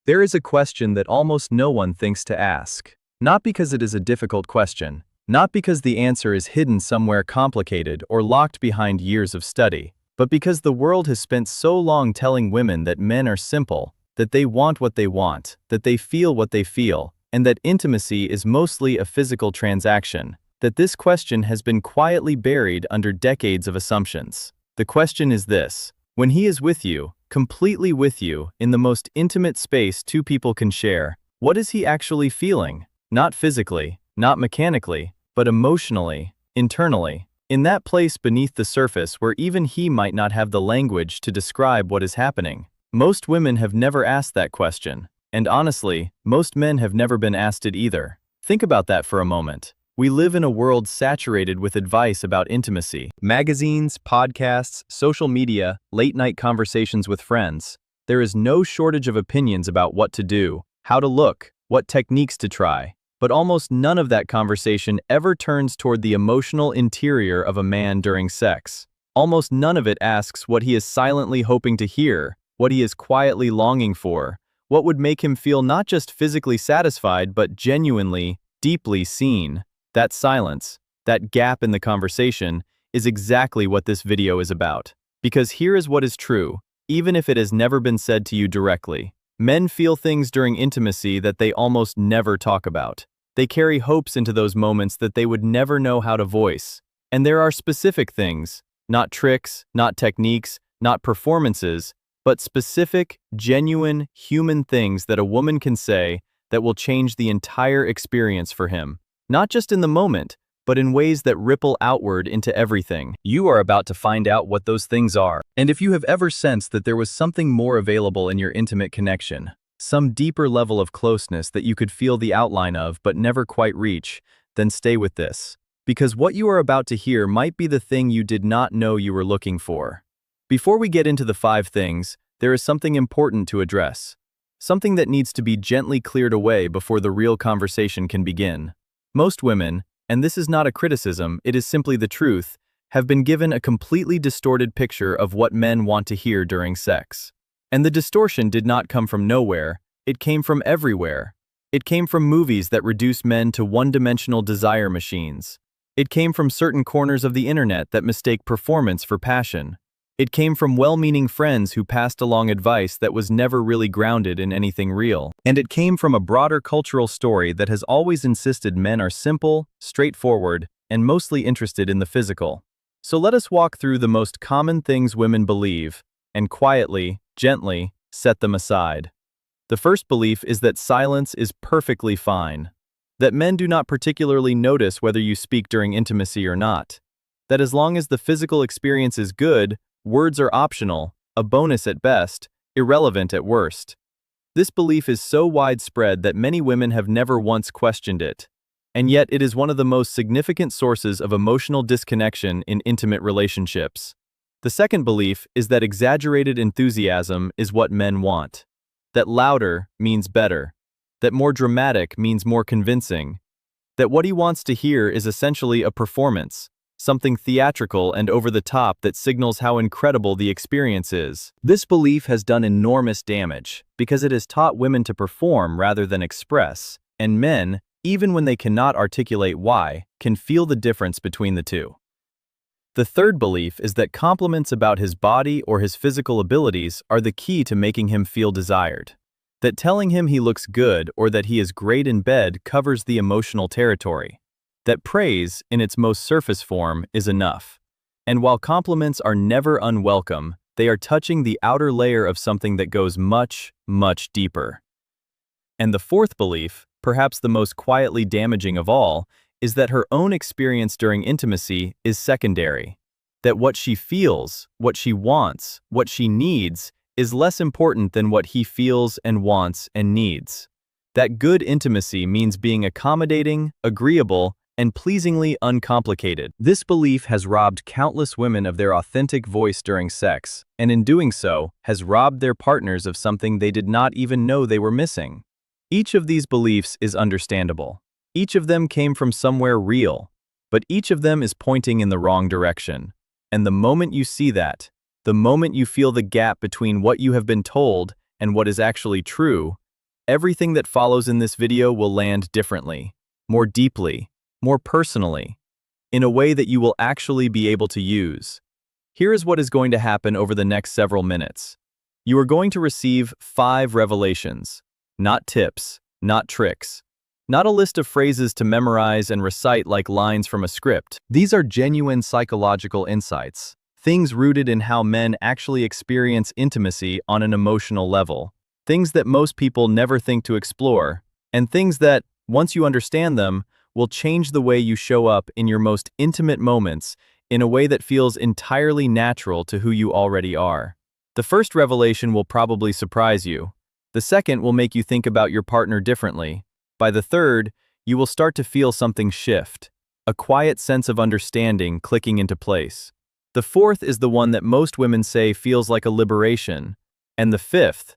There is a question that almost no one thinks to ask. Not because it is a difficult question, not because the answer is hidden somewhere complicated or locked behind years of study, but because the world has spent so long telling women that men are simple, that they want what they want, that they feel what they feel, and that intimacy is mostly a physical transaction, that this question has been quietly buried under decades of assumptions. The question is this: when he is with you, completely with you, in the most intimate space two people can share, what is he actually feeling? Not physically, not mechanically, but emotionally, internally, in that place beneath the surface where even he might not have the language to describe what is happening. Most women have never asked that question, and honestly, most men have never been asked it either. Think about that for a moment. We live in a world saturated with advice about intimacy. Magazines, podcasts, social media, late-night conversations with friends. There is no shortage of opinions about what to do, how to look, what techniques to try. But almost none of that conversation ever turns toward the emotional interior of a man during sex. Almost none of it asks what he is silently hoping to hear, what he is quietly longing for, what would make him feel not just physically satisfied but genuinely, deeply seen. That silence, that gap in the conversation, is exactly what this video is about. Because here is what is true, even if it has never been said to you directly. Men feel things during intimacy that they almost never talk about. They carry hopes into those moments that they would never know how to voice. And there are specific things, not tricks, not techniques, not performances, but specific, genuine, human things that a woman can say that will change the entire experience for him. Not just in the moment, but in ways that ripple outward into everything. You are about to find out what those things are. And if you have ever sensed that there was something more available in your intimate connection, some deeper level of closeness that you could feel the outline of but never quite reach, then stay with this. Because what you are about to hear might be the thing you did not know you were looking for. Before we get into the 5 things, there is something important to address. Something that needs to be gently cleared away before the real conversation can begin. Most women, and this is not a criticism, it is simply the truth, have been given a completely distorted picture of what men want to hear during sex. And the distortion did not come from nowhere, it came from everywhere. It came from movies that reduce men to one-dimensional desire machines. It came from certain corners of the internet that mistake performance for passion. It came from well-meaning friends who passed along advice that was never really grounded in anything real. And it came from a broader cultural story that has always insisted men are simple, straightforward, and mostly interested in the physical. So let us walk through the most common things women believe, and quietly, gently, set them aside. The first belief is that silence is perfectly fine. That men do not particularly notice whether you speak during intimacy or not. That as long as the physical experience is good, words are optional, a bonus at best, irrelevant at worst. This belief is so widespread that many women have never once questioned it. And yet it is one of the most significant sources of emotional disconnection in intimate relationships. The second belief is that exaggerated enthusiasm is what men want. That louder means better. That more dramatic means more convincing. That what he wants to hear is essentially a performance. Something theatrical and over the top that signals how incredible the experience is. This belief has done enormous damage because it has taught women to perform rather than express, and men, even when they cannot articulate why, can feel the difference between the two. The third belief is that compliments about his body or his physical abilities are the key to making him feel desired. That telling him he looks good or that he is great in bed covers the emotional territory. That praise, in its most surface form, is enough. And while compliments are never unwelcome, they are touching the outer layer of something that goes much, much deeper. And the fourth belief, perhaps the most quietly damaging of all, is that her own experience during intimacy is secondary. That what she feels, what she wants, what she needs, is less important than what he feels and wants and needs. That good intimacy means being accommodating, agreeable, and pleasingly uncomplicated. This belief has robbed countless women of their authentic voice during sex, and in doing so, has robbed their partners of something they did not even know they were missing. Each of these beliefs is understandable. Each of them came from somewhere real, but each of them is pointing in the wrong direction. And the moment you see that, the moment you feel the gap between what you have been told and what is actually true, Everything that follows in this video will land differently, more deeply, more personally, in a way that you will actually be able to use. Here is what is going to happen over the next several minutes. You are going to receive 5 revelations, not tips, not tricks, not a list of phrases to memorize and recite like lines from a script. These are genuine psychological insights, things rooted in how men actually experience intimacy on an emotional level, things that most people never think to explore, and things that, once you understand them, will change the way you show up in your most intimate moments in a way that feels entirely natural to who you already are. The first revelation will probably surprise you. The second will make you think about your partner differently. By the third, you will start to feel something shift, a quiet sense of understanding clicking into place. The fourth is the one that most women say feels like a liberation. And the fifth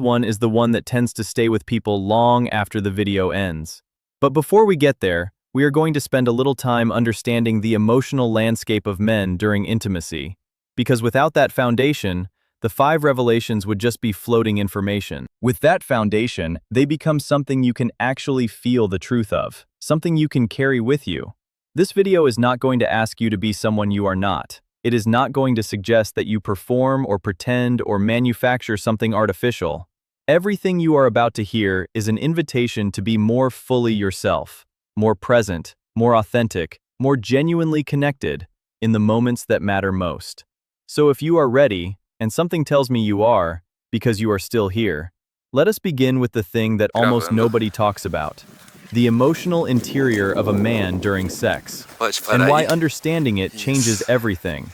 one is the one that tends to stay with people long after the video ends. But before we get there, we are going to spend a little time understanding the emotional landscape of men during intimacy. Because without that foundation, the 5 revelations would just be floating information. With that foundation, they become something you can actually feel the truth of, something you can carry with you. This video is not going to ask you to be someone you are not. It is not going to suggest that you perform or pretend or manufacture something artificial. Everything you are about to hear is an invitation to be more fully yourself, more present, more authentic, more genuinely connected in the moments that matter most. So if you are ready, and something tells me you are, because you are still here, let us begin with the thing that almost nobody talks about, the emotional interior of a man during sex, and why understanding it changes everything.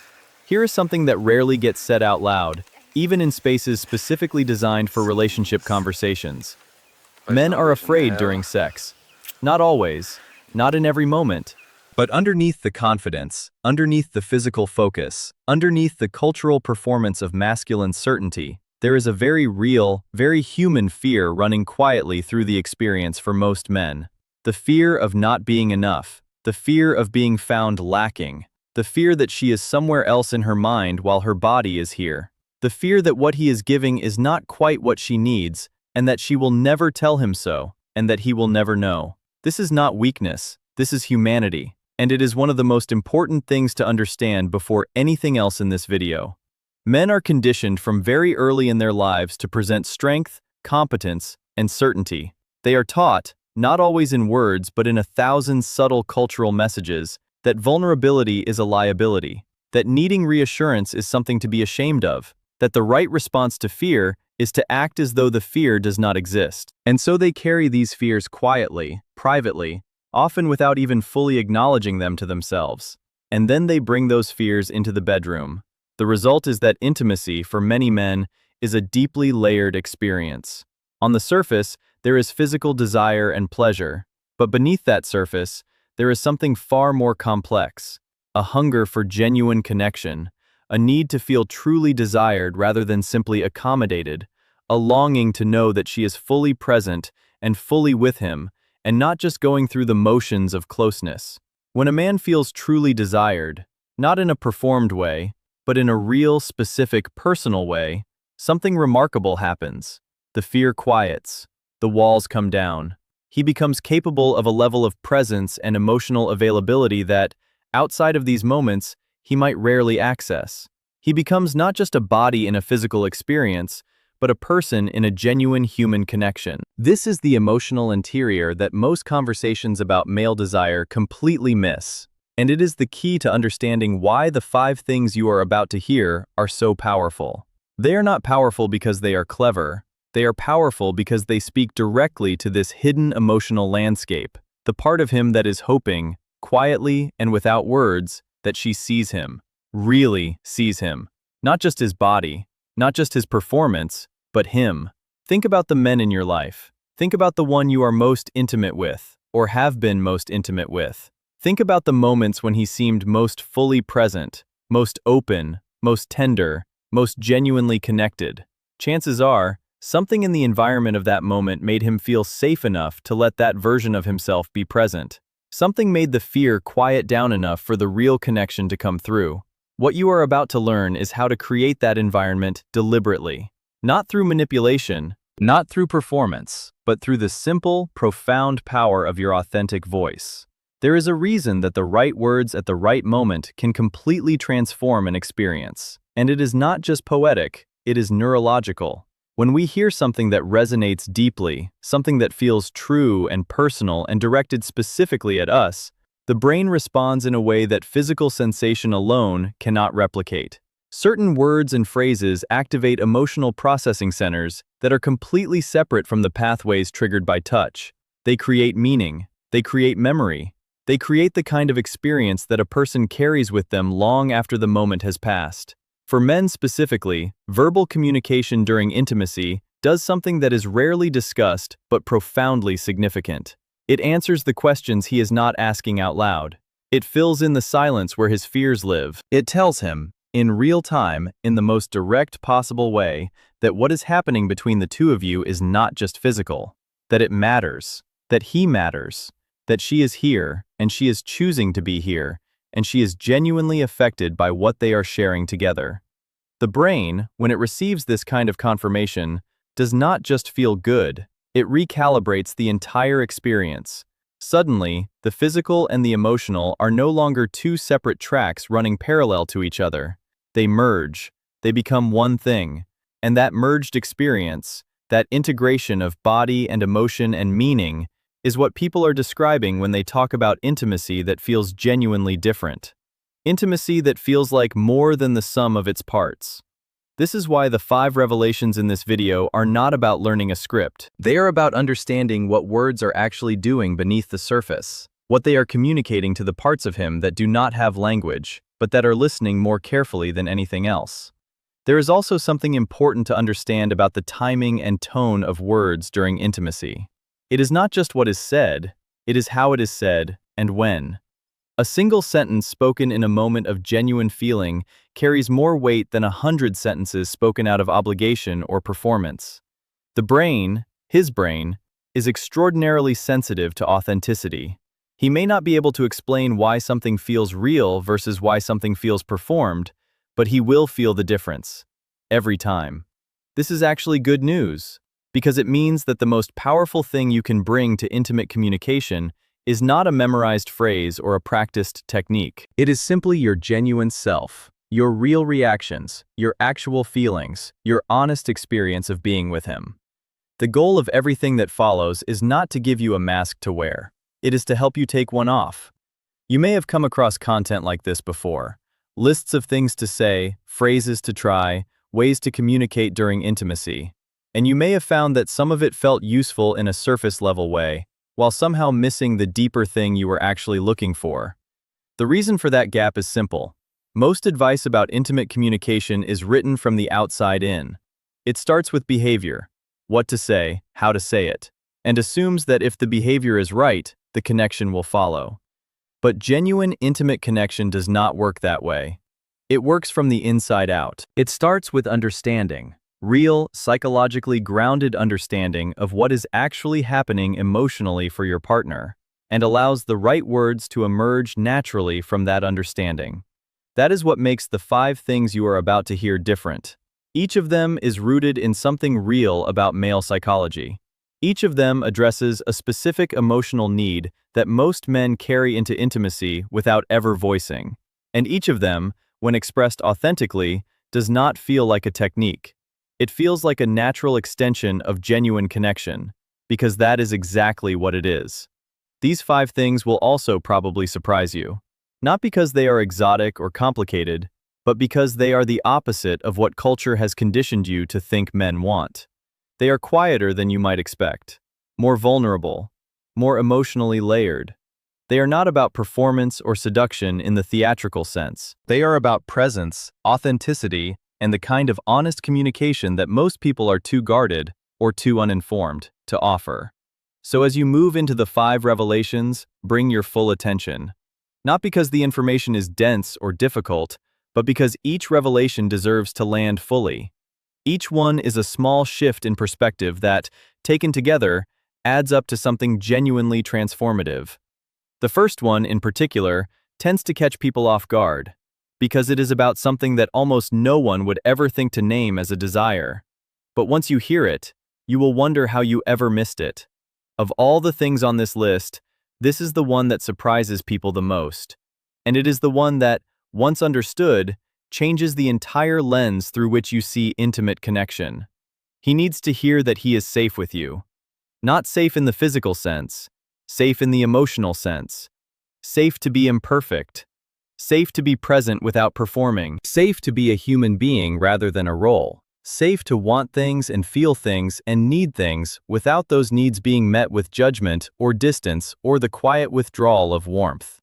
Here is something that rarely gets said out loud, even in spaces specifically designed for relationship conversations. Men are afraid during sex. Not always, not in every moment. But underneath the confidence, underneath the physical focus, underneath the cultural performance of masculine certainty, there is a very real, very human fear running quietly through the experience for most men. The fear of not being enough, the fear of being found lacking, the fear that she is somewhere else in her mind while her body is here, the fear that what he is giving is not quite what she needs, and that she will never tell him so, and that he will never know. This is not weakness, this is humanity. And it is one of the most important things to understand before anything else in this video. Men are conditioned from very early in their lives to present strength, competence, and certainty. They are taught, not always in words but in 1,000 subtle cultural messages, that vulnerability is a liability, that needing reassurance is something to be ashamed of, that the right response to fear is to act as though the fear does not exist. And so they carry these fears quietly, privately, often without even fully acknowledging them to themselves. And then they bring those fears into the bedroom. The result is that intimacy, for many men, is a deeply layered experience. On the surface, there is physical desire and pleasure, but beneath that surface, there is something far more complex, a hunger for genuine connection, a need to feel truly desired rather than simply accommodated, a longing to know that she is fully present and fully with him, and not just going through the motions of closeness. When a man feels truly desired, not in a performed way, but in a real, specific, personal way, something remarkable happens. The fear quiets. The walls come down. He becomes capable of a level of presence and emotional availability that, outside of these moments, he might rarely access. He becomes not just a body in a physical experience, but a person in a genuine human connection. This is the emotional interior that most conversations about male desire completely miss. And it is the key to understanding why the 5 things you are about to hear are so powerful. They are not powerful because they are clever. They are powerful because they speak directly to this hidden emotional landscape, the part of him that is hoping, quietly and without words, that she sees him, really sees him. Not just his body, not just his performance, but him. Think about the men in your life. Think about the one you are most intimate with, or have been most intimate with. Think about the moments when he seemed most fully present, most open, most tender, most genuinely connected. Chances are, something in the environment of that moment made him feel safe enough to let that version of himself be present. Something made the fear quiet down enough for the real connection to come through. What you are about to learn is how to create that environment deliberately. Not through manipulation, Not through performance, but through the simple, profound power of your authentic voice. There is a reason that the right words at the right moment can completely transform an experience. And it is not just poetic, it is neurological. When we hear something that resonates deeply, something that feels true and personal and directed specifically at us, the brain responds in a way that physical sensation alone cannot replicate. Certain words and phrases activate emotional processing centers that are completely separate from the pathways triggered by touch. They create meaning, they create memory, they create the kind of experience that a person carries with them long after the moment has passed. For men specifically, verbal communication during intimacy does something that is rarely discussed but profoundly significant. It answers the questions he is not asking out loud. It fills in the silence where his fears live. It tells him, in real time, in the most direct possible way, that what is happening between the two of you is not just physical, that it matters, that he matters, that she is here, and she is choosing to be here, and she is genuinely affected by what they are sharing together. The brain, when it receives this kind of confirmation, does not just feel good, it recalibrates the entire experience. Suddenly, the physical and the emotional are no longer two separate tracks running parallel to each other. They merge, they become one thing, and that merged experience, that integration of body and emotion and meaning, is what people are describing when they talk about intimacy that feels genuinely different. Intimacy that feels like more than the sum of its parts. This is why the 5 revelations in this video are not about learning a script. They are about understanding what words are actually doing beneath the surface, what they are communicating to the parts of him that do not have language, but that are listening more carefully than anything else. There is also something important to understand about the timing and tone of words during intimacy. It is not just what is said, it is how it is said and when. A single sentence spoken in a moment of genuine feeling carries more weight than 100 sentences spoken out of obligation or performance. The brain, his brain, is extraordinarily sensitive to authenticity. He may not be able to explain why something feels real versus why something feels performed, but he will feel the difference. Every time. This is actually good news, because it means that the most powerful thing you can bring to intimate communication is not a memorized phrase or a practiced technique. It is simply your genuine self, your real reactions, your actual feelings, your honest experience of being with him. The goal of everything that follows is not to give you a mask to wear. It is to help you take one off. You may have come across content like this before. Lists of things to say, phrases to try, ways to communicate during intimacy. And you may have found that some of it felt useful in a surface-level way, while somehow missing the deeper thing you were actually looking for. The reason for that gap is simple. Most advice about intimate communication is written from the outside in. It starts with behavior, what to say, how to say it, and assumes that if the behavior is right, the connection will follow. But genuine intimate connection does not work that way. It works from the inside out. It starts with understanding. Real, psychologically grounded understanding of what is actually happening emotionally for your partner, and allows the right words to emerge naturally from that understanding. That is what makes the 5 things you are about to hear different. Each of them is rooted in something real about male psychology. Each of them addresses a specific emotional need that most men carry into intimacy without ever voicing. And each of them, when expressed authentically, does not feel like a technique. It feels like a natural extension of genuine connection, because that is exactly what it is. These 5 things will also probably surprise you. Not because they are exotic or complicated, but because they are the opposite of what culture has conditioned you to think men want. They are quieter than you might expect, more vulnerable, more emotionally layered. They are not about performance or seduction in the theatrical sense. They are about presence, authenticity, and the kind of honest communication that most people are too guarded or too uninformed to offer. So as you move into the 5 revelations, bring your full attention. Not because the information is dense or difficult, but because each revelation deserves to land fully. Each one is a small shift in perspective that, taken together, adds up to something genuinely transformative. The first one, in particular, tends to catch people off guard, because it is about something that almost no one would ever think to name as a desire. But once you hear it, you will wonder how you ever missed it. Of all the things on this list, this is the one that surprises people the most. And it is the one that, once understood, changes the entire lens through which you see intimate connection. He needs to hear that he is safe with you. Not safe in the physical sense, safe in the emotional sense. Safe to be imperfect. Safe to be present without performing. Safe to be a human being rather than a role. Safe to want things and feel things and need things without those needs being met with judgment or distance or the quiet withdrawal of warmth.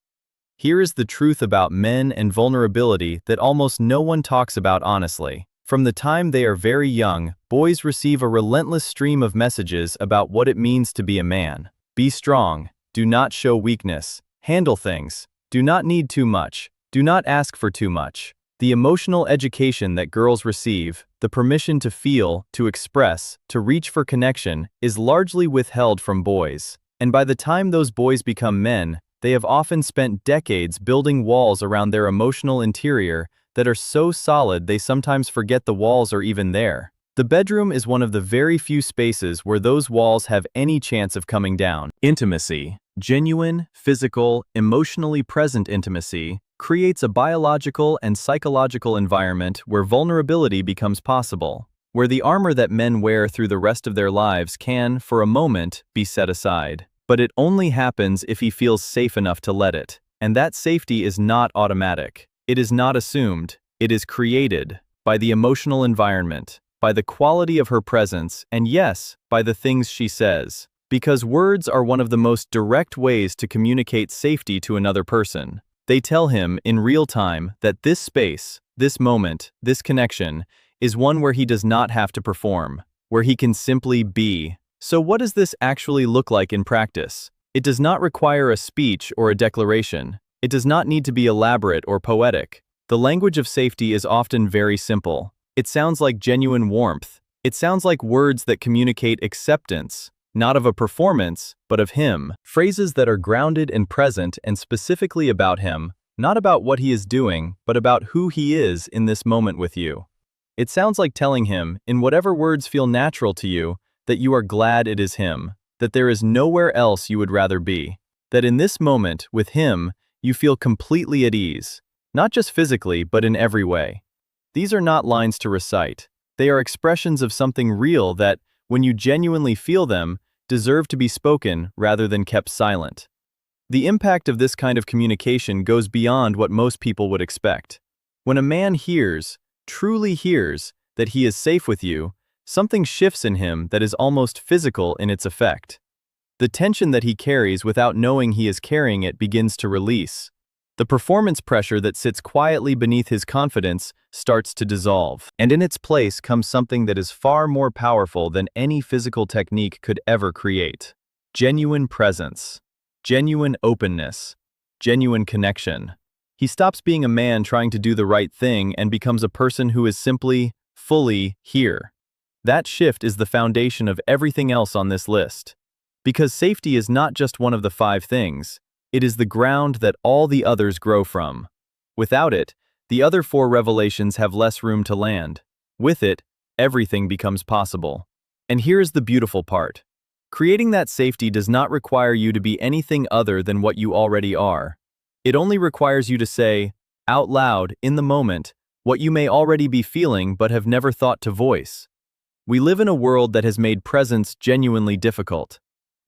Here is the truth about men and vulnerability that almost no one talks about honestly. From the time they are very young, boys receive a relentless stream of messages about what it means to be a man. Be strong. Do not show weakness. Handle things. Do not need too much. Do not ask for too much. The emotional education that girls receive, the permission to feel, to express, to reach for connection, is largely withheld from boys. And by the time those boys become men, they have often spent decades building walls around their emotional interior that are so solid they sometimes forget the walls are even there. The bedroom is one of the very few spaces where those walls have any chance of coming down. Intimacy, genuine, physical, emotionally present intimacy, creates a biological and psychological environment where vulnerability becomes possible, where the armor that men wear through the rest of their lives can, for a moment, be set aside. But it only happens if he feels safe enough to let it. And that safety is not automatic. It is not assumed. It is created by the emotional environment, by the quality of her presence, and yes, by the things she says. Because words are one of the most direct ways to communicate safety to another person. They tell him, in real time, that this space, this moment, this connection, is one where he does not have to perform, where he can simply be. So what does this actually look like in practice? It does not require a speech or a declaration. It does not need to be elaborate or poetic. The language of safety is often very simple. It sounds like genuine warmth. It sounds like words that communicate acceptance, not of a performance, but of him. Phrases that are grounded and present and specifically about him, not about what he is doing, but about who he is in this moment with you. It sounds like telling him, in whatever words feel natural to you, that you are glad it is him, that there is nowhere else you would rather be, that in this moment, with him, you feel completely at ease, not just physically, but in every way. These are not lines to recite. They are expressions of something real that, when you genuinely feel them, deserve to be spoken rather than kept silent. The impact of this kind of communication goes beyond what most people would expect. When a man hears, truly hears, that he is safe with you, something shifts in him that is almost physical in its effect. The tension that he carries without knowing he is carrying it begins to release. The performance pressure that sits quietly beneath his confidence starts to dissolve. And in its place comes something that is far more powerful than any physical technique could ever create. Genuine presence. Genuine openness. Genuine connection. He stops being a man trying to do the right thing and becomes a person who is simply, fully here. That shift is the foundation of everything else on this list. Because safety is not just one of the 5 things, it is the ground that all the others grow from. Without it, the other 4 revelations have less room to land. With it, everything becomes possible. And here's the beautiful part. Creating that safety does not require you to be anything other than what you already are. It only requires you to say, out loud, in the moment, what you may already be feeling but have never thought to voice. We live in a world that has made presence genuinely difficult.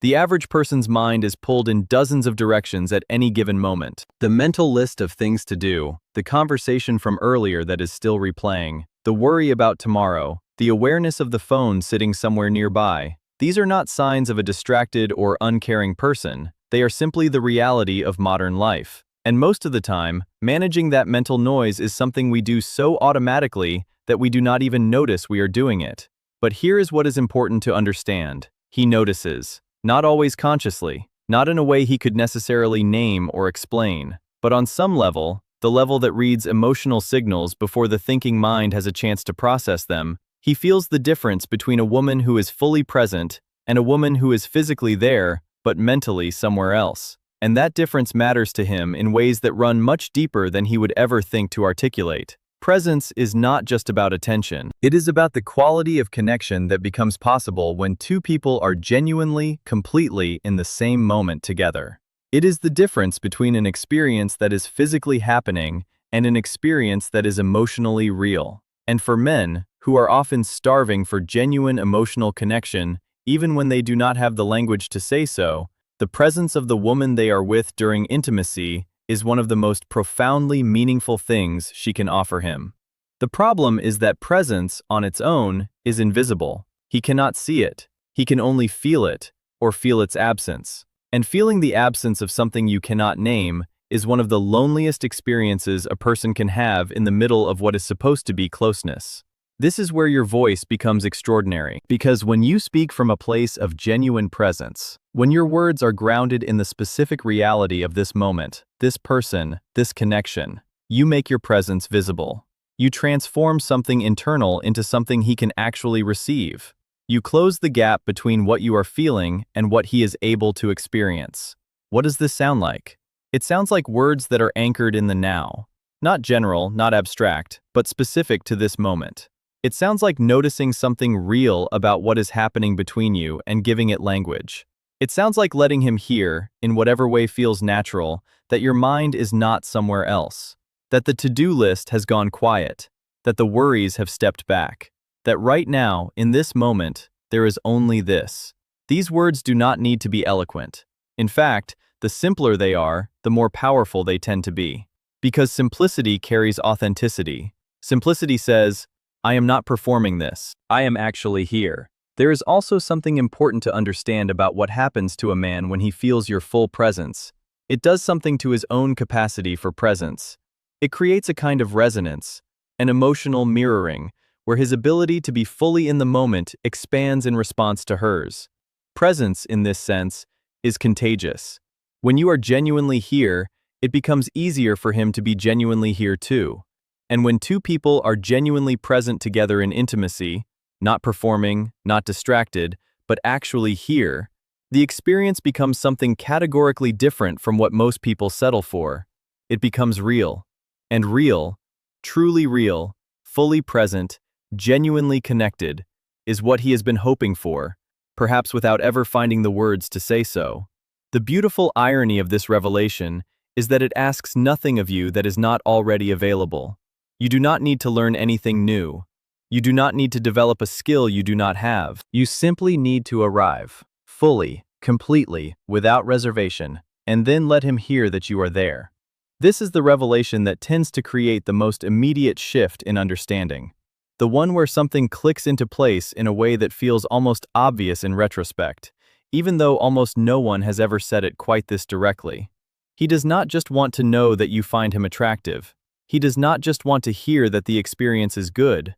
The average person's mind is pulled in dozens of directions at any given moment. The mental list of things to do, the conversation from earlier that is still replaying, the worry about tomorrow, the awareness of the phone sitting somewhere nearby. These are not signs of a distracted or uncaring person. They are simply the reality of modern life. And most of the time, managing that mental noise is something we do so automatically that we do not even notice we are doing it. But here is what is important to understand. He notices. Not always consciously, not in a way he could necessarily name or explain, but on some level, the level that reads emotional signals before the thinking mind has a chance to process them, he feels the difference between a woman who is fully present and a woman who is physically there, but mentally somewhere else. And that difference matters to him in ways that run much deeper than he would ever think to articulate. Presence is not just about attention. It is about the quality of connection that becomes possible when two people are genuinely, completely in the same moment together. It is the difference between an experience that is physically happening and an experience that is emotionally real. And for men, who are often starving for genuine emotional connection, even when they do not have the language to say so, the presence of the woman they are with during intimacy is one of the most profoundly meaningful things she can offer him. The problem is that presence, on its own, is invisible. He cannot see it. He can only feel it, or feel its absence. And feeling the absence of something you cannot name is one of the loneliest experiences a person can have in the middle of what is supposed to be closeness. This is where your voice becomes extraordinary, because when you speak from a place of genuine presence, when your words are grounded in the specific reality of this moment, this person, this connection, you make your presence visible. You transform something internal into something he can actually receive. You close the gap between what you are feeling and what he is able to experience. What does this sound like? It sounds like words that are anchored in the now. Not general, not abstract, but specific to this moment. It sounds like noticing something real about what is happening between you and giving it language. It sounds like letting him hear, in whatever way feels natural, that your mind is not somewhere else, that the to-do list has gone quiet, that the worries have stepped back, that right now, in this moment, there is only this. These words do not need to be eloquent. In fact, the simpler they are, the more powerful they tend to be. Because simplicity carries authenticity. Simplicity says, I am not performing this. I am actually here. There is also something important to understand about what happens to a man when he feels your full presence. It does something to his own capacity for presence. It creates a kind of resonance, an emotional mirroring, where his ability to be fully in the moment expands in response to hers. Presence, in this sense, is contagious. When you are genuinely here, it becomes easier for him to be genuinely here too. And when two people are genuinely present together in intimacy, not performing, not distracted, but actually here, the experience becomes something categorically different from what most people settle for. It becomes real. And real, truly real, fully present, genuinely connected, is what he has been hoping for, perhaps without ever finding the words to say so. The beautiful irony of this revelation is that it asks nothing of you that is not already available. You do not need to learn anything new. You do not need to develop a skill you do not have. You simply need to arrive, fully, completely, without reservation, and then let him hear that you are there. This is the revelation that tends to create the most immediate shift in understanding. The one where something clicks into place in a way that feels almost obvious in retrospect, even though almost no one has ever said it quite this directly. He does not just want to know that you find him attractive. He does not just want to hear that the experience is good.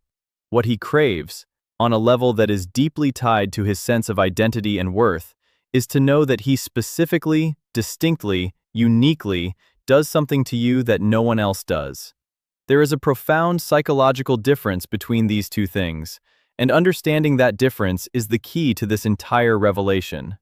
What he craves, on a level that is deeply tied to his sense of identity and worth, is to know that he specifically, distinctly, uniquely does something to you that no one else does. There is a profound psychological difference between these two things, and understanding that difference is the key to this entire revelation.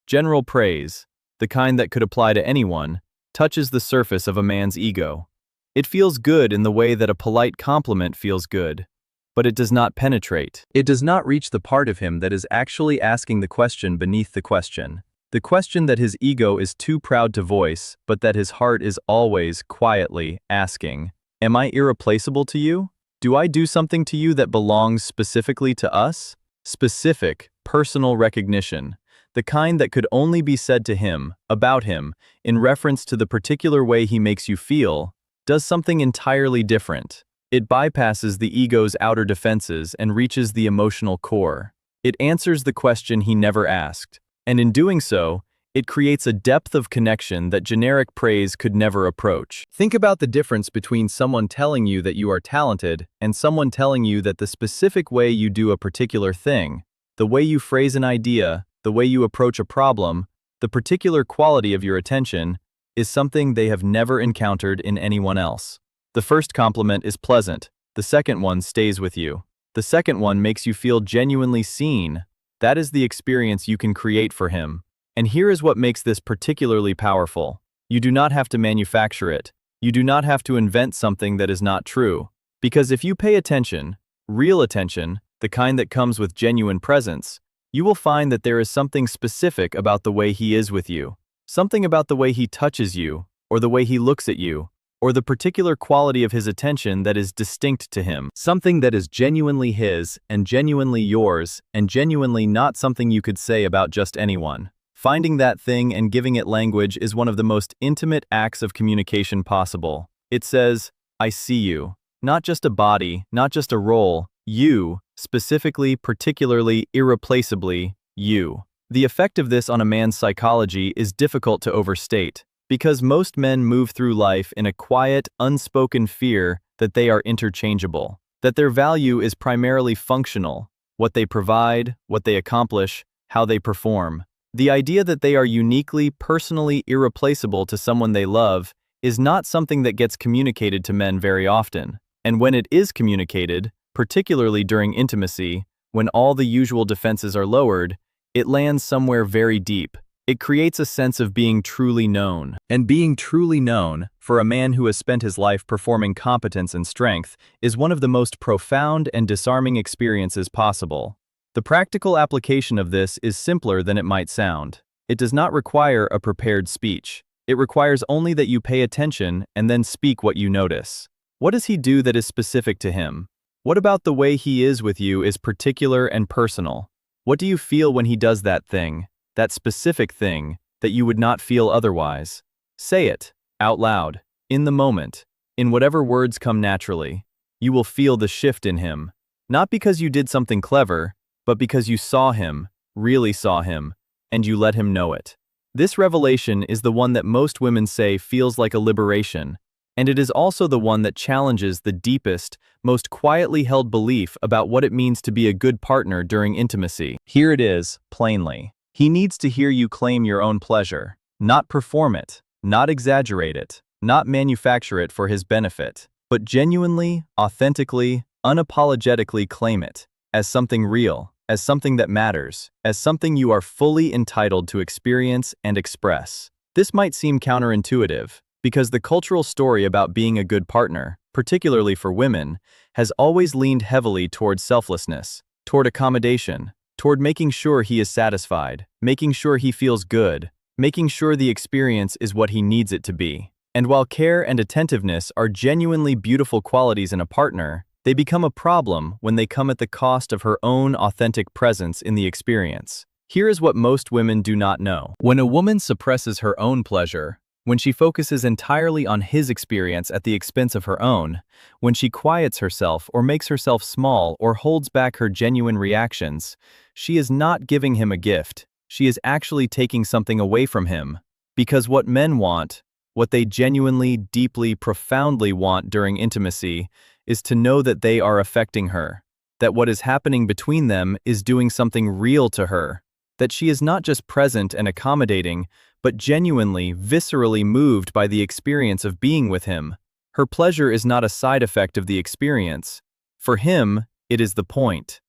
General praise, the kind that could apply to anyone, touches the surface of a man's ego. It feels good in the way that a polite compliment feels good, but it does not penetrate. It does not reach the part of him that is actually asking the question beneath the question that his ego is too proud to voice, but that his heart is always, quietly, asking, am I irreplaceable to you? Do I do something to you that belongs specifically to us? Specific, personal recognition, the kind that could only be said to him, about him, in reference to the particular way he makes you feel, does something entirely different. It bypasses the ego's outer defenses and reaches the emotional core. It answers the question he never asked, and in doing so, it creates a depth of connection that generic praise could never approach. Think about the difference between someone telling you that you are talented and someone telling you that the specific way you do a particular thing, the way you phrase an idea, the way you approach a problem, the particular quality of your attention, is something they have never encountered in anyone else. The first compliment is pleasant. The second one stays with you. The second one makes you feel genuinely seen. That is the experience you can create for him. And here is what makes this particularly powerful. You do not have to manufacture it. You do not have to invent something that is not true. Because if you pay attention, real attention, the kind that comes with genuine presence, you will find that there is something specific about the way he is with you. Something about the way he touches you, or the way he looks at you, or the particular quality of his attention that is distinct to him. Something that is genuinely his, and genuinely yours, and genuinely not something you could say about just anyone. Finding that thing and giving it language is one of the most intimate acts of communication possible. It says, I see you. Not just a body, not just a role, you, specifically, particularly, irreplaceably, you. The effect of this on a man's psychology is difficult to overstate, because most men move through life in a quiet, unspoken fear that they are interchangeable, that their value is primarily functional, what they provide, what they accomplish, how they perform. The idea that they are uniquely, personally irreplaceable to someone they love is not something that gets communicated to men very often. And when it is communicated, particularly during intimacy, when all the usual defenses are lowered, it lands somewhere very deep. It creates a sense of being truly known. And being truly known, for a man who has spent his life performing competence and strength, is one of the most profound and disarming experiences possible. The practical application of this is simpler than it might sound. It does not require a prepared speech. It requires only that you pay attention and then speak what you notice. What does he do that is specific to him? What about the way he is with you is particular and personal? What do you feel when he does that thing, that specific thing, that you would not feel otherwise? Say it, out loud, in the moment, in whatever words come naturally. You will feel the shift in him, not because you did something clever, but because you saw him, really saw him, and you let him know it. This revelation is the one that most women say feels like a liberation, and it is also the one that challenges the deepest, most quietly held belief about what it means to be a good partner during intimacy. Here it is, plainly. He needs to hear you claim your own pleasure, not perform it, not exaggerate it, not manufacture it for his benefit, but genuinely, authentically, unapologetically claim it, as something real, as something that matters, as something you are fully entitled to experience and express. This might seem counterintuitive, because the cultural story about being a good partner, particularly for women, has always leaned heavily toward selflessness, toward accommodation, toward making sure he is satisfied, making sure he feels good, making sure the experience is what he needs it to be. And while care and attentiveness are genuinely beautiful qualities in a partner, they become a problem when they come at the cost of her own authentic presence in the experience. Here is what most women do not know. When a woman suppresses her own pleasure, when she focuses entirely on his experience at the expense of her own, when she quiets herself or makes herself small or holds back her genuine reactions, she is not giving him a gift. She is actually taking something away from him. Because what men want, what they genuinely, deeply, profoundly want during intimacy, is to know that they are affecting her, that what is happening between them is doing something real to her, that she is not just present and accommodating, but genuinely, viscerally moved by the experience of being with him. Her pleasure is not a side effect of the experience. For him, it is the point.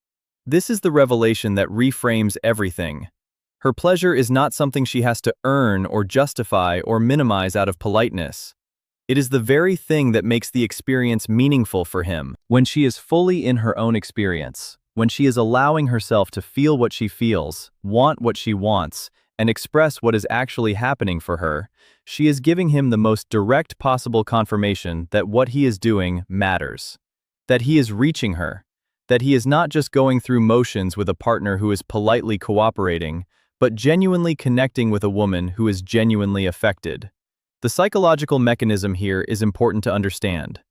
This is the revelation that reframes everything. Her pleasure is not something she has to earn or justify or minimize out of politeness. It is the very thing that makes the experience meaningful for him. When she is fully in her own experience, when she is allowing herself to feel what she feels, want what she wants, and express what is actually happening for her, she is giving him the most direct possible confirmation that what he is doing matters, that he is reaching her, that he is not just going through motions with a partner who is politely cooperating, but genuinely connecting with a woman who is genuinely affected. The psychological mechanism here is important to understand.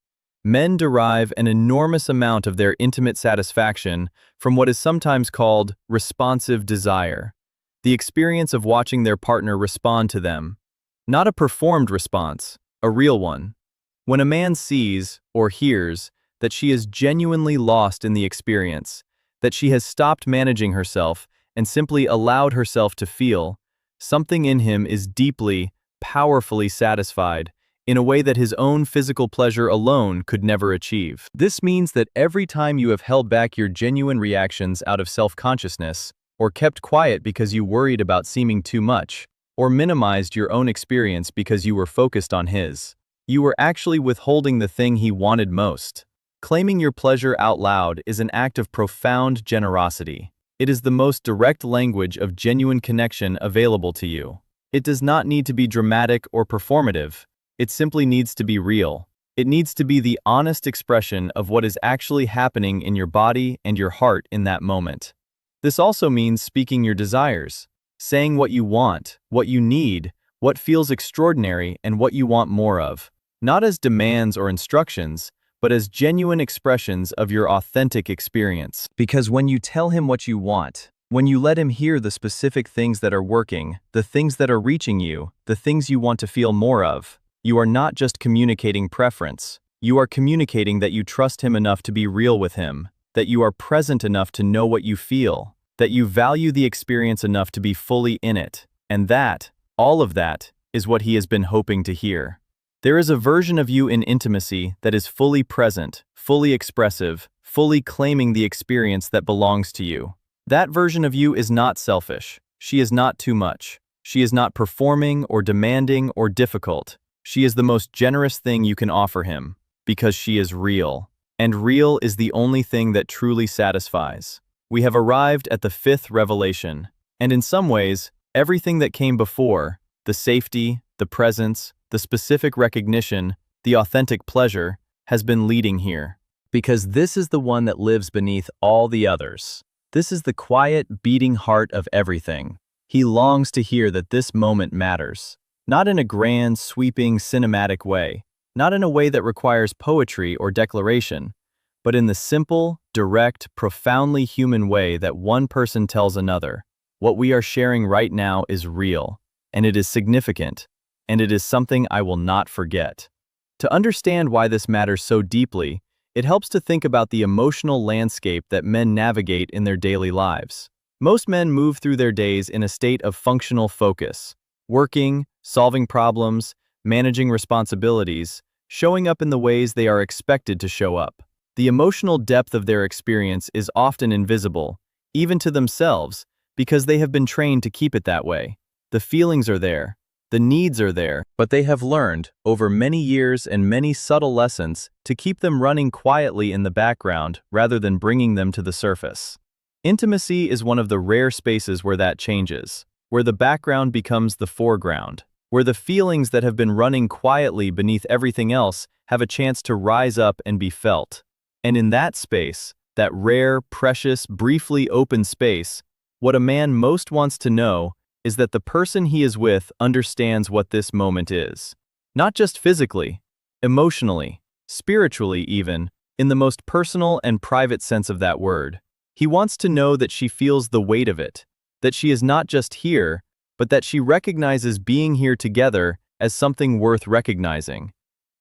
Men derive an enormous amount of their intimate satisfaction from what is sometimes called responsive desire. The experience of watching their partner respond to them. Not a performed response, a real one. When a man sees, or hears, that she is genuinely lost in the experience, that she has stopped managing herself and simply allowed herself to feel, something in him is deeply, powerfully satisfied, in a way that his own physical pleasure alone could never achieve. This means that every time you have held back your genuine reactions out of self-consciousness, or kept quiet because you worried about seeming too much, or minimized your own experience because you were focused on his, you were actually withholding the thing he wanted most. Claiming your pleasure out loud is an act of profound generosity. It is the most direct language of genuine connection available to you. It does not need to be dramatic or performative. It simply needs to be real. It needs to be the honest expression of what is actually happening in your body and your heart in that moment. This also means speaking your desires, saying what you want, what you need, what feels extraordinary, and what you want more of, not as demands or instructions, but as genuine expressions of your authentic experience. Because when you tell him what you want, when you let him hear the specific things that are working, the things that are reaching you, the things you want to feel more of, you are not just communicating preference. You are communicating that you trust him enough to be real with him, that you are present enough to know what you feel, that you value the experience enough to be fully in it, and that, all of that, is what he has been hoping to hear. There is a version of you in intimacy that is fully present, fully expressive, fully claiming the experience that belongs to you. That version of you is not selfish. She is not too much. She is not performing or demanding or difficult. She is the most generous thing you can offer him, because she is real. And real is the only thing that truly satisfies. We have arrived at the fifth revelation, and in some ways, everything that came before, the safety, the presence, the specific recognition, the authentic pleasure, has been leading here. Because this is the one that lives beneath all the others. This is the quiet, beating heart of everything. He longs to hear that this moment matters. Not in a grand, sweeping, cinematic way, not in a way that requires poetry or declaration, but in the simple, direct, profoundly human way that one person tells another, what we are sharing right now is real, and it is significant, and it is something I will not forget. To understand why this matters so deeply, it helps to think about the emotional landscape that men navigate in their daily lives. Most men move through their days in a state of functional focus, working, solving problems, managing responsibilities, showing up in the ways they are expected to show up. The emotional depth of their experience is often invisible, even to themselves, because they have been trained to keep it that way. The feelings are there, the needs are there, but they have learned, over many years and many subtle lessons, to keep them running quietly in the background rather than bringing them to the surface. Intimacy is one of the rare spaces where that changes, where the background becomes the foreground, where the feelings that have been running quietly beneath everything else have a chance to rise up and be felt. And in that space, that rare, precious, briefly open space, what a man most wants to know is that the person he is with understands what this moment is. Not just physically, emotionally, spiritually even, in the most personal and private sense of that word. He wants to know that she feels the weight of it, that she is not just here, but that she recognizes being here together as something worth recognizing.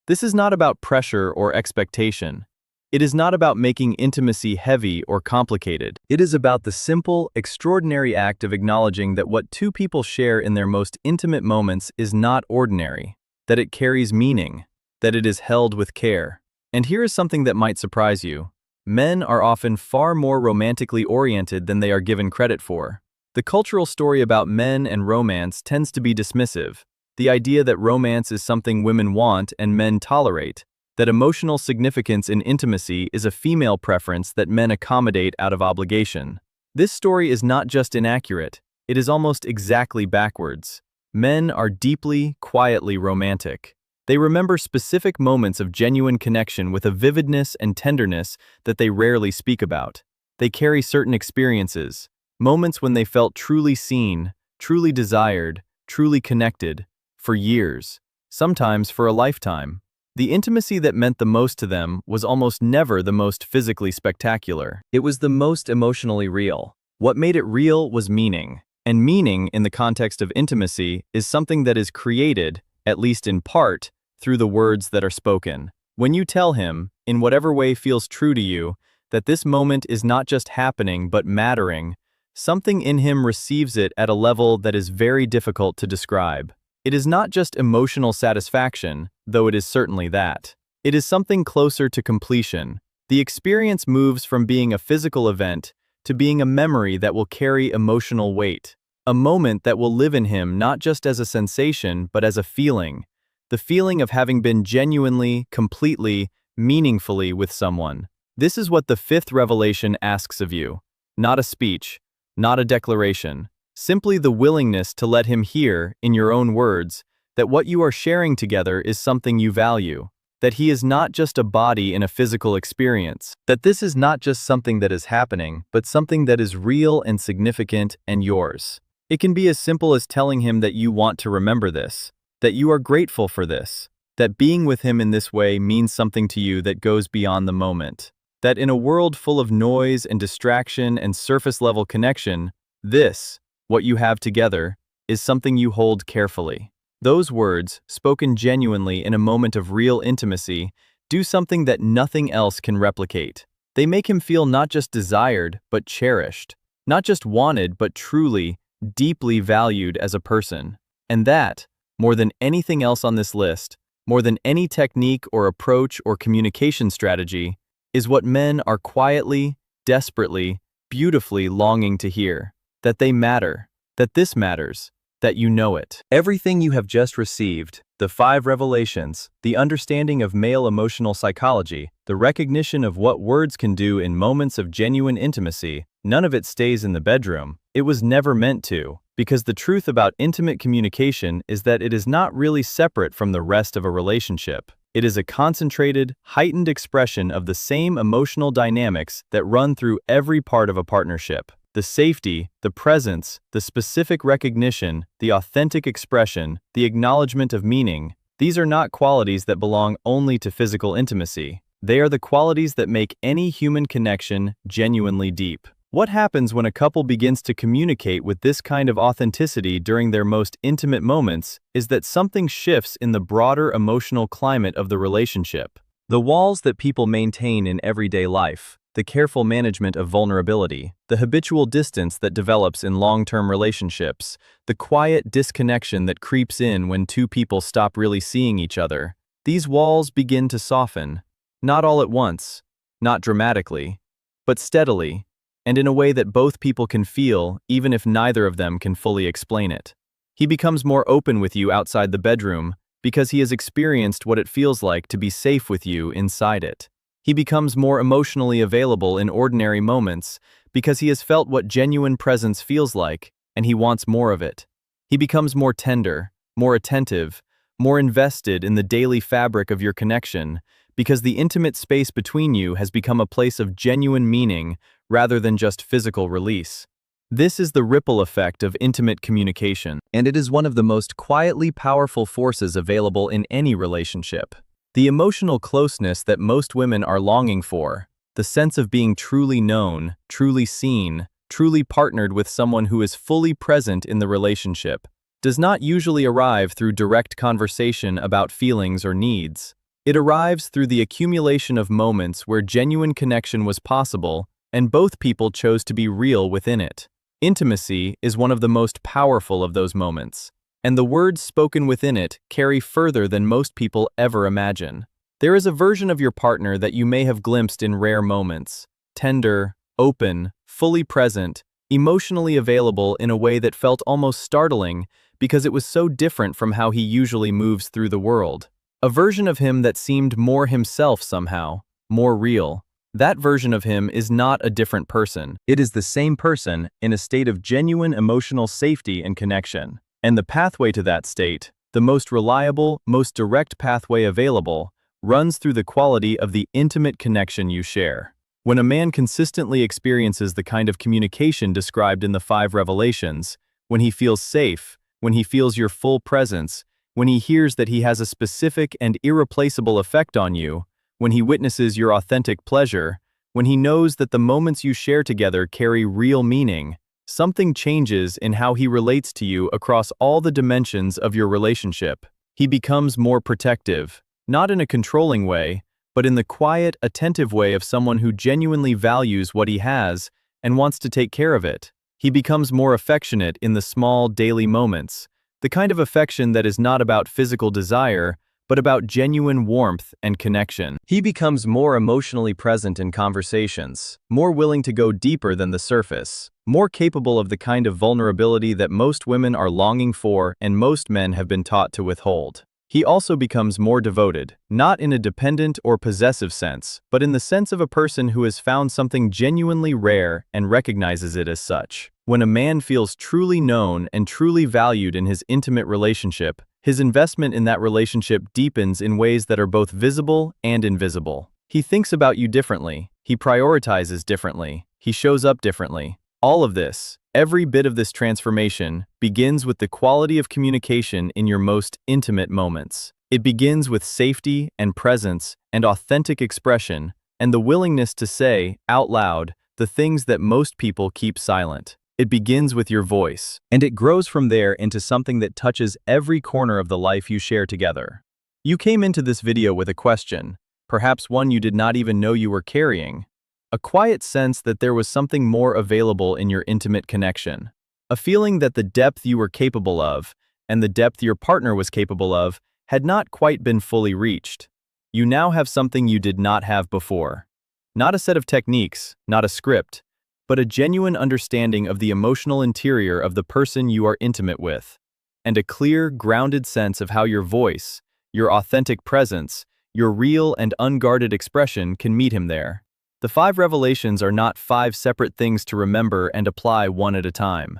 This is not about pressure or expectation. It is not about making intimacy heavy or complicated. It is about the simple, extraordinary act of acknowledging that what two people share in their most intimate moments is not ordinary, that it carries meaning, that it is held with care. And here is something that might surprise you. Men are often far more romantically oriented than they are given credit for. The cultural story about men and romance tends to be dismissive. The idea that romance is something women want and men tolerate, that emotional significance in intimacy is a female preference that men accommodate out of obligation. This story is not just inaccurate, it is almost exactly backwards. Men are deeply, quietly romantic. They remember specific moments of genuine connection with a vividness and tenderness that they rarely speak about. They carry certain experiences, moments when they felt truly seen, truly desired, truly connected, for years, sometimes for a lifetime. The intimacy that meant the most to them was almost never the most physically spectacular. It was the most emotionally real. What made it real was meaning. And meaning, in the context of intimacy, is something that is created, at least in part, through the words that are spoken. When you tell him, in whatever way feels true to you, that this moment is not just happening but mattering, something in him receives it at a level that is very difficult to describe. It is not just emotional satisfaction, though it is certainly that. It is something closer to completion. The experience moves from being a physical event to being a memory that will carry emotional weight. A moment that will live in him not just as a sensation but as a feeling. The feeling of having been genuinely, completely, meaningfully with someone. This is what the fifth revelation asks of you. Not a speech, not a declaration, simply the willingness to let him hear, in your own words, that what you are sharing together is something you value, that he is not just a body in a physical experience, that this is not just something that is happening, but something that is real and significant and yours. It can be as simple as telling him that you want to remember this, that you are grateful for this, that being with him in this way means something to you that goes beyond the moment, that in a world full of noise and distraction and surface-level connection, this, what you have together, is something you hold carefully. Those words, spoken genuinely in a moment of real intimacy, do something that nothing else can replicate. They make him feel not just desired, but cherished, not just wanted, but truly, deeply valued as a person. And that, more than anything else on this list, more than any technique or approach or communication strategy, is what men are quietly, desperately, beautifully longing to hear. That they matter, that this matters, that you know it. Everything you have just received, the 5 revelations, the understanding of male emotional psychology, the recognition of what words can do in moments of genuine intimacy, none of it stays in the bedroom. It was never meant to, because the truth about intimate communication is that it is not really separate from the rest of a relationship. It is a concentrated, heightened expression of the same emotional dynamics that run through every part of a partnership. The safety, the presence, the specific recognition, the authentic expression, the acknowledgement of meaning, these are not qualities that belong only to physical intimacy. They are the qualities that make any human connection genuinely deep. What happens when a couple begins to communicate with this kind of authenticity during their most intimate moments is that something shifts in the broader emotional climate of the relationship. The walls that people maintain in everyday life, the careful management of vulnerability, the habitual distance that develops in long-term relationships, the quiet disconnection that creeps in when two people stop really seeing each other, these walls begin to soften, not all at once, not dramatically, but steadily, and in a way that both people can feel, even if neither of them can fully explain it. He becomes more open with you outside the bedroom because he has experienced what it feels like to be safe with you inside it. He becomes more emotionally available in ordinary moments because he has felt what genuine presence feels like, and he wants more of it. He becomes more tender, more attentive, more invested in the daily fabric of your connection because the intimate space between you has become a place of genuine meaning rather than just physical release. This is the ripple effect of intimate communication, and it is one of the most quietly powerful forces available in any relationship. The emotional closeness that most women are longing for, the sense of being truly known, truly seen, truly partnered with someone who is fully present in the relationship, does not usually arrive through direct conversation about feelings or needs. It arrives through the accumulation of moments where genuine connection was possible and both people chose to be real within it. Intimacy is one of the most powerful of those moments, and the words spoken within it carry further than most people ever imagine. There is a version of your partner that you may have glimpsed in rare moments, tender, open, fully present, emotionally available in a way that felt almost startling because it was so different from how he usually moves through the world. A version of him that seemed more himself somehow, more real. That version of him is not a different person. It is the same person in a state of genuine emotional safety and connection. And the pathway to that state, the most reliable, most direct pathway available, runs through the quality of the intimate connection you share. When a man consistently experiences the kind of communication described in the 5 revelations, when he feels safe, when he feels your full presence, when he hears that he has a specific and irreplaceable effect on you, when he witnesses your authentic pleasure, when he knows that the moments you share together carry real meaning, something changes in how he relates to you across all the dimensions of your relationship. He becomes more protective, not in a controlling way, but in the quiet, attentive way of someone who genuinely values what he has and wants to take care of it. He becomes more affectionate in the small, daily moments, the kind of affection that is not about physical desire, but about genuine warmth and connection. He becomes more emotionally present in conversations, more willing to go deeper than the surface, more capable of the kind of vulnerability that most women are longing for and most men have been taught to withhold. He also becomes more devoted, not in a dependent or possessive sense, but in the sense of a person who has found something genuinely rare and recognizes it as such. When a man feels truly known and truly valued in his intimate relationship, his investment in that relationship deepens in ways that are both visible and invisible. He thinks about you differently, he prioritizes differently, he shows up differently. All of this, every bit of this transformation, begins with the quality of communication in your most intimate moments. It begins with safety and presence and authentic expression and the willingness to say, out loud, the things that most people keep silent. It begins with your voice, and it grows from there into something that touches every corner of the life you share together. You came into this video with a question, perhaps one you did not even know you were carrying. A quiet sense that there was something more available in your intimate connection. A feeling that the depth you were capable of, and the depth your partner was capable of, had not quite been fully reached. You now have something you did not have before. Not a set of techniques, not a script, but a genuine understanding of the emotional interior of the person you are intimate with, and a clear, grounded sense of how your voice, your authentic presence, your real and unguarded expression can meet him there. The 5 revelations are not 5 separate things to remember and apply one at a time.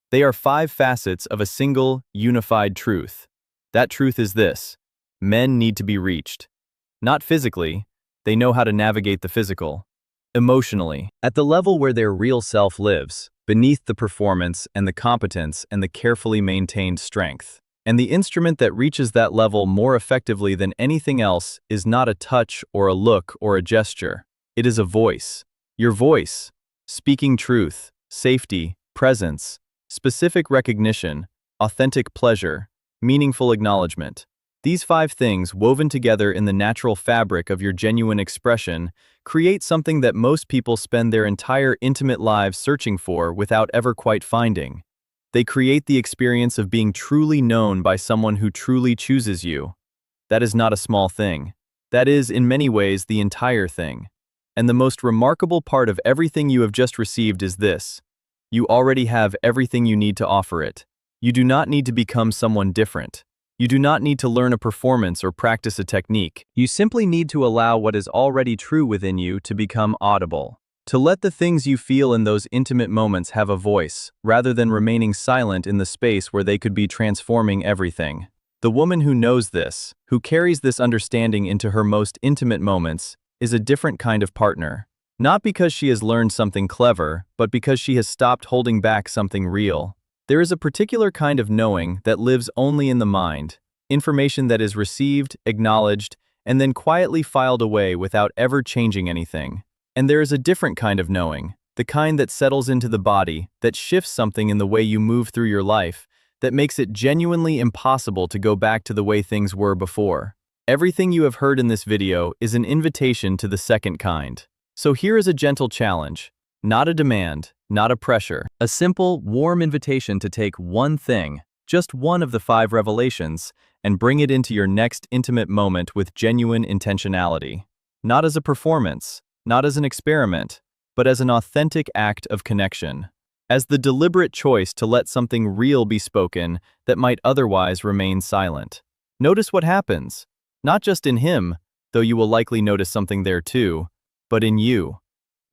They are 5 facets of a single, unified truth. That truth is this: men need to be reached. Not physically, they know how to navigate the physical. Emotionally, at the level where their real self lives, beneath the performance and the competence and the carefully maintained strength. And the instrument that reaches that level more effectively than anything else is not a touch or a look or a gesture. It is a voice. Your voice, speaking truth, safety, presence, specific recognition, authentic pleasure, meaningful acknowledgement. These 5 things, woven together in the natural fabric of your genuine expression, create something that most people spend their entire intimate lives searching for without ever quite finding. They create the experience of being truly known by someone who truly chooses you. That is not a small thing. That is, in many ways, the entire thing. And the most remarkable part of everything you have just received is this: you already have everything you need to offer it. You do not need to become someone different. You do not need to learn a performance or practice a technique. You simply need to allow what is already true within you to become audible. To let the things you feel in those intimate moments have a voice, rather than remaining silent in the space where they could be transforming everything. The woman who knows this, who carries this understanding into her most intimate moments, is a different kind of partner. Not because she has learned something clever, but because she has stopped holding back something real. There is a particular kind of knowing that lives only in the mind, information that is received, acknowledged, and then quietly filed away without ever changing anything. And there is a different kind of knowing, the kind that settles into the body, that shifts something in the way you move through your life, that makes it genuinely impossible to go back to the way things were before. Everything you have heard in this video is an invitation to the second kind. So here is a gentle challenge, not a demand, not a pressure, a simple, warm invitation to take one thing, just one of the 5 revelations, and bring it into your next intimate moment with genuine intentionality. Not as a performance, not as an experiment, but as an authentic act of connection. As the deliberate choice to let something real be spoken that might otherwise remain silent. Notice what happens. Not just in him, though you will likely notice something there too, but in you.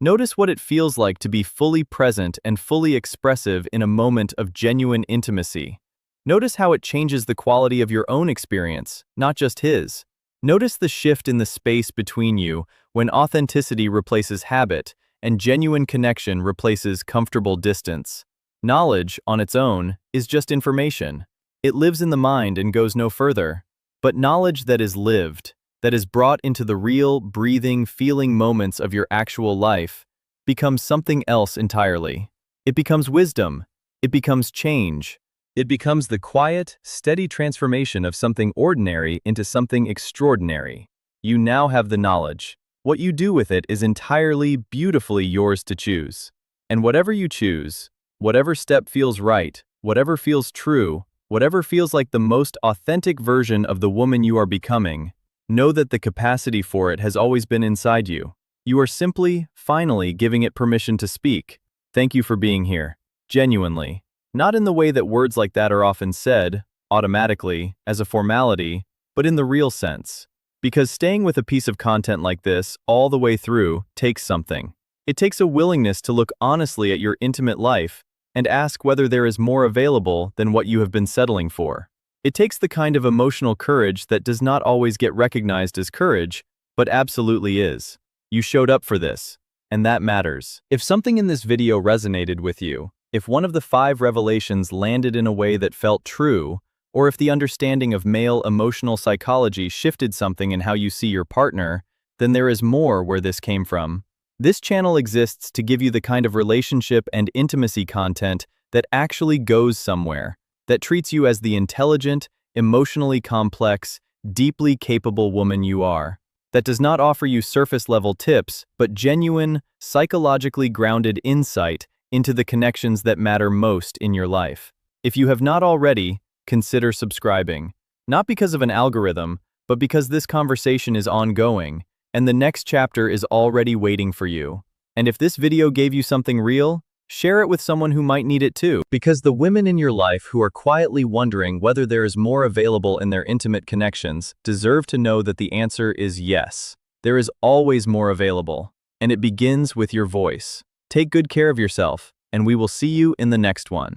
Notice what it feels like to be fully present and fully expressive in a moment of genuine intimacy. Notice how it changes the quality of your own experience, not just his. Notice the shift in the space between you when authenticity replaces habit and genuine connection replaces comfortable distance. Knowledge, on its own, is just information. It lives in the mind and goes no further. But knowledge that is lived, that is brought into the real, breathing, feeling moments of your actual life, becomes something else entirely. It becomes wisdom. It becomes change. It becomes the quiet, steady transformation of something ordinary into something extraordinary. You now have the knowledge. What you do with it is entirely, beautifully yours to choose. And whatever you choose, whatever step feels right, whatever feels true, whatever feels like the most authentic version of the woman you are becoming, know that the capacity for it has always been inside you. You are simply, finally, giving it permission to speak. Thank you for being here. Genuinely. Not in the way that words like that are often said, automatically, as a formality, but in the real sense. Because staying with a piece of content like this all the way through takes something. It takes a willingness to look honestly at your intimate life and ask whether there is more available than what you have been settling for. It takes the kind of emotional courage that does not always get recognized as courage, but absolutely is. You showed up for this, and that matters. If something in this video resonated with you, if one of the 5 revelations landed in a way that felt true, or if the understanding of male emotional psychology shifted something in how you see your partner, then there is more where this came from. This channel exists to give you the kind of relationship and intimacy content that actually goes somewhere, that treats you as the intelligent, emotionally complex, deeply capable woman you are, that does not offer you surface-level tips, but genuine, psychologically grounded insight into the connections that matter most in your life. If you have not already, consider subscribing. Not because of an algorithm, but because this conversation is ongoing, and the next chapter is already waiting for you. And if this video gave you something real, share it with someone who might need it too. Because the women in your life who are quietly wondering whether there is more available in their intimate connections deserve to know that the answer is yes. There is always more available, and it begins with your voice. Take good care of yourself, and we will see you in the next one.